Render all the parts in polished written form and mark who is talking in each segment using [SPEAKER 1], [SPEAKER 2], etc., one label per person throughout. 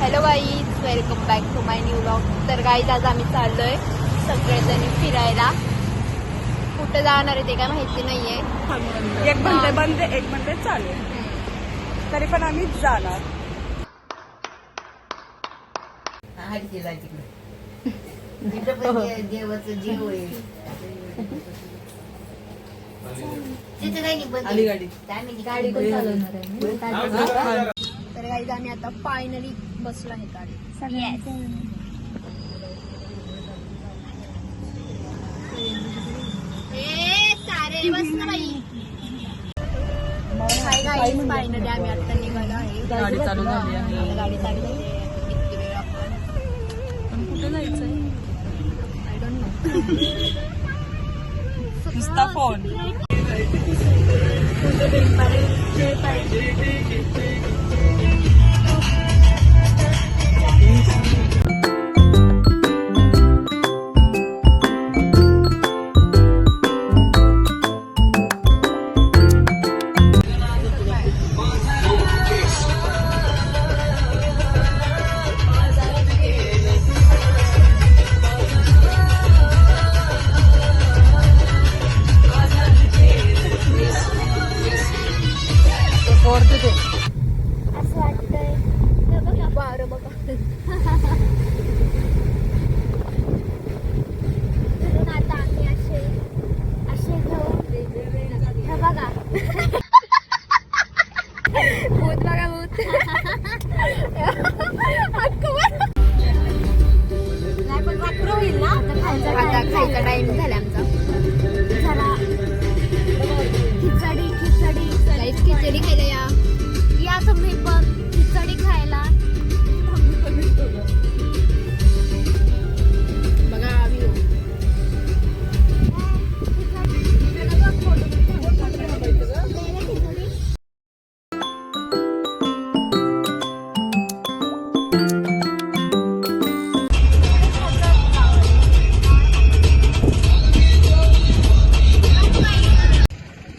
[SPEAKER 1] Hello guys, welcome back to my new vlog. तर guys आज आम्ही चाललोय सगळेजण फिरायला. कुठं जाणार आहे ते काय माहिती नाहीये.
[SPEAKER 2] एक म्हणते बंद, एक म्हणते चालू, तरी पण आम्ही जाणार.
[SPEAKER 3] देवाचं जीव आहे. गाडी कोण चालवणार आहे?
[SPEAKER 1] तर गाईज आम्ही आता फायनली बसलो आहे गाडी. सारे बस ना बाई. फायनली आम्ही आता निघालो आहे.
[SPEAKER 2] गाडी चालू झाली आहे.
[SPEAKER 1] गाडी चालू झाली आहे. किती वेळ आपण
[SPEAKER 2] पण कुठे जायचंय?
[SPEAKER 1] I don't know.
[SPEAKER 2] नुसता फोन.
[SPEAKER 1] असं वाटतंय बघा बारं बघा. म्हणून आता आम्ही असे घेऊ. हे बघा भूत बघा भूत. नाही पण रात्र होईल ना आता खायचा टाइम झाला आमचा. जरा खिचडी खायला या तुम्ही पण खिचडी खायला. बघा आम्ही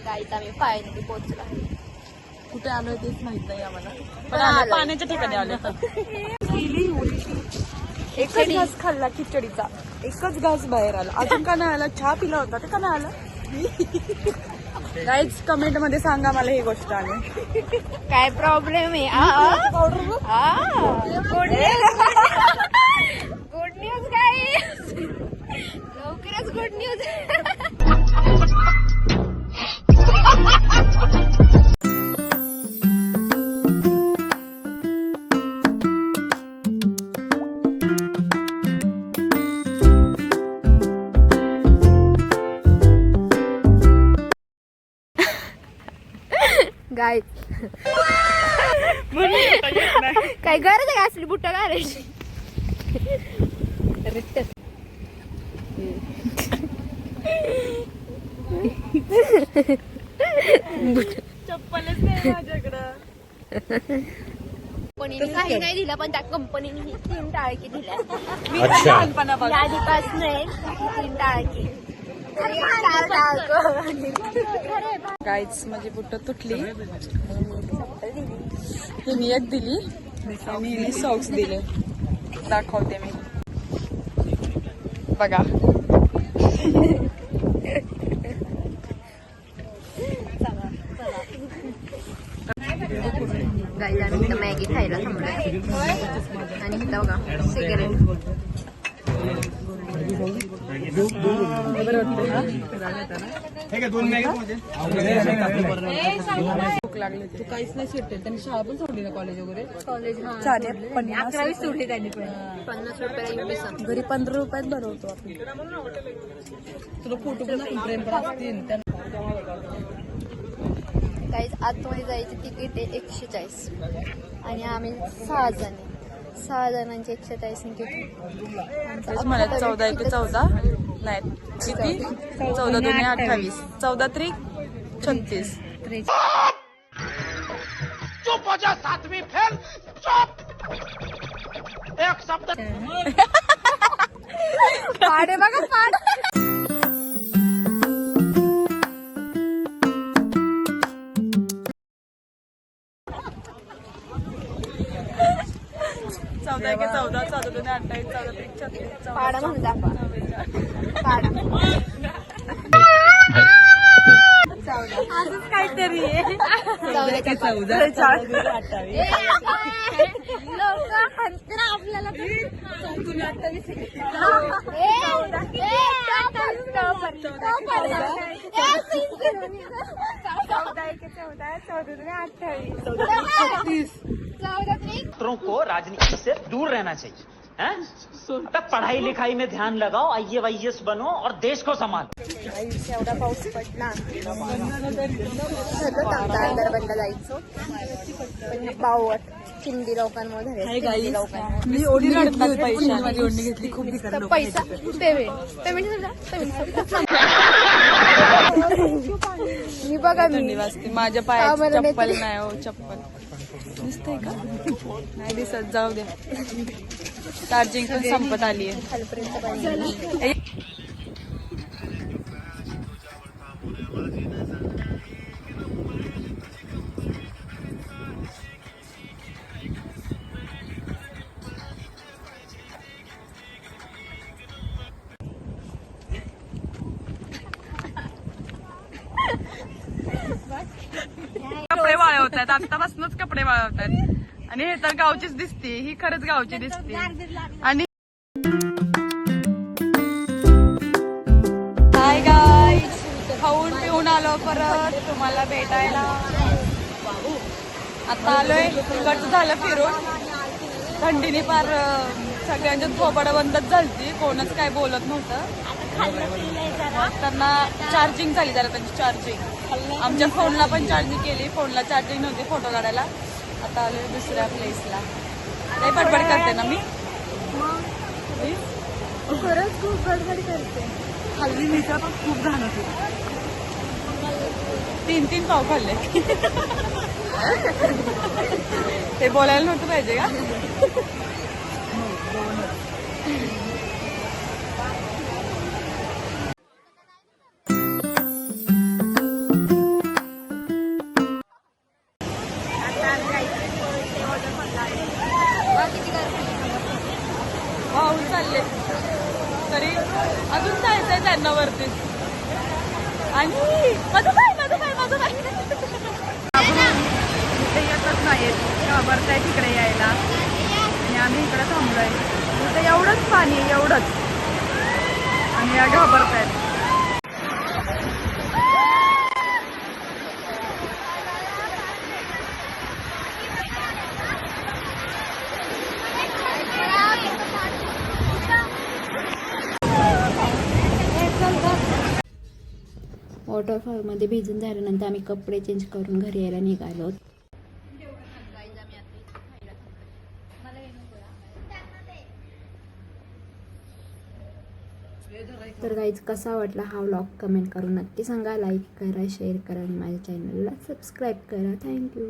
[SPEAKER 1] गाईत आम्ही फायनली पोहोचलो आहे.
[SPEAKER 2] कुठे आलोय तेच माहित नाही आम्हाला, पण आम्ही पाण्याच्या ठिकाणी आलो. एकच घास खाल्ला खिचडीचा, एकच घास बाहेर आला. अजून का नाही आला? चहा पिला होता ते का नाही आला? गाईज कमेंट मध्ये सांगा मला ही गोष्ट. आली
[SPEAKER 1] काय प्रॉब्लेम आहे? गुड न्यूज गाईज, लवकरच गुड न्यूज. गाईज काय गरज आहे असली बुट्टा घालायची?
[SPEAKER 2] चप्पलच नाही माझ्याकडं.
[SPEAKER 1] कंपनीने काही नाही दिलं, पण त्या कंपनीने 3 टाळकी दिल्या.
[SPEAKER 2] लहानपणापासून
[SPEAKER 1] आधीपासून 3 टाळकी.
[SPEAKER 2] गाईच माझी बुट्ट तुटली. हिने एक दिली आणि हिने सॉक्स दिले. दाखवते मी, बघा.
[SPEAKER 1] गाईज आम्ही इथं मॅगी खायला थांबलोय आणि इथं बघा सिगरेट.
[SPEAKER 2] भूक लागली. तू काहीच नाही सुटेल. त्यांनी शाळा पण सोडली ना, कॉलेज वगैरे.
[SPEAKER 1] कॉलेज
[SPEAKER 2] 11वी सोडली त्यांनी.
[SPEAKER 1] 50 रुपयाला
[SPEAKER 2] घरी 15 रुपयात भरवतो आपण. तुला फोटो पण प्रेम पण असतील.
[SPEAKER 1] गाईज आतमध्ये जायची तिकीट आहे 140 आणि आम्ही 6 जण. 6 जणांची 140 तिकीट.
[SPEAKER 2] मला 14 × 14 नाही किती, 14 × 2 = 28, 14 × 3 = 36.
[SPEAKER 4] चुप हो जा, 7वीं फेल. चुप. एक शब्द.
[SPEAKER 1] पाडे बघा पाड.
[SPEAKER 2] 14 के 14, 14 दूने 28, 14 त्रिक 36,
[SPEAKER 1] पाडा म्हणून दाखवा.
[SPEAKER 2] 44.
[SPEAKER 1] पाडा.
[SPEAKER 2] असंच काहीतरी आहे.
[SPEAKER 1] 14 के 14.
[SPEAKER 2] 28.
[SPEAKER 1] लोक हसतील आपल्याला.
[SPEAKER 5] छात्रों को राजनीति से दूर रहना चाहिए हैं? अबे पढ़ाई लिखाई में ध्यान लगाओ, IAS बनो और देश को संभालो.
[SPEAKER 1] एवढा पाऊस पडला दरबंदा जायचो पण पावट चिंदी लोकांमुळे झाले.
[SPEAKER 2] मी ओढी रडतात पैसे माझी ओढणी घेतली खूप
[SPEAKER 1] तर पैसा पेमेंट मी बघा
[SPEAKER 2] थंडी
[SPEAKER 1] मी
[SPEAKER 2] वाजते माझ्या पायाची चप्पल नाही हो चप्पल दिसतंय का नाही दिसत जाऊ द्या चार्जिंग पण संपत आली आहे
[SPEAKER 1] खालपर्यंत पाहिजे.
[SPEAKER 2] कपडे वाळवत आहेत आतापासूनच कपडे वाळवत आहेत आणि हे तर गावचीच दिसते ही खरंच गावची दिसते आणि हाय गाईज खाऊन पिऊन आलो परत तुम्हाला भेटायला आता आलोय इकडचं झालं फिरून थंडीने फार सगळ्यांच्या थोबाड बंदच झालती कोणच काय बोलत नव्हतं त्यांना चार्जिंग झाली जरा त्यांची चार्जिंग आमच्या फोनला पण चार्जिंग केली फोनला चार्जिंग नव्हती फोटो काढायला आता आलोय दुसऱ्या प्लेसला लई बडबड करते ना मी
[SPEAKER 1] खरंच खूप गडबड करते.
[SPEAKER 2] खाल्ली मी पण खूप घाण होती 3 पाव खाल्ले ते बोलायला नव्हतं पाहिजे का पाऊस चालले तरी अजून जायचंय त्यांना वरती आणि माझं काय इथे येतच नाहीत घाबरताय तिकडे यायला आणि आम्ही इकडे थांबलोय इथे एवढंच पाणी आहे एवढंच आणि या घाबरतायत
[SPEAKER 3] वॉटरफॉलमध्ये भिजून झाल्यानंतर आम्ही कपडे चेंज करून घरी यायला निघालो. तर गाईज कसा वाटला हा व्लॉग कमेंट करून नक्की सांगा. लाईक करा शेअर करा आणि माझ्या चॅनलला सबस्क्राईब करा. थँक्यू.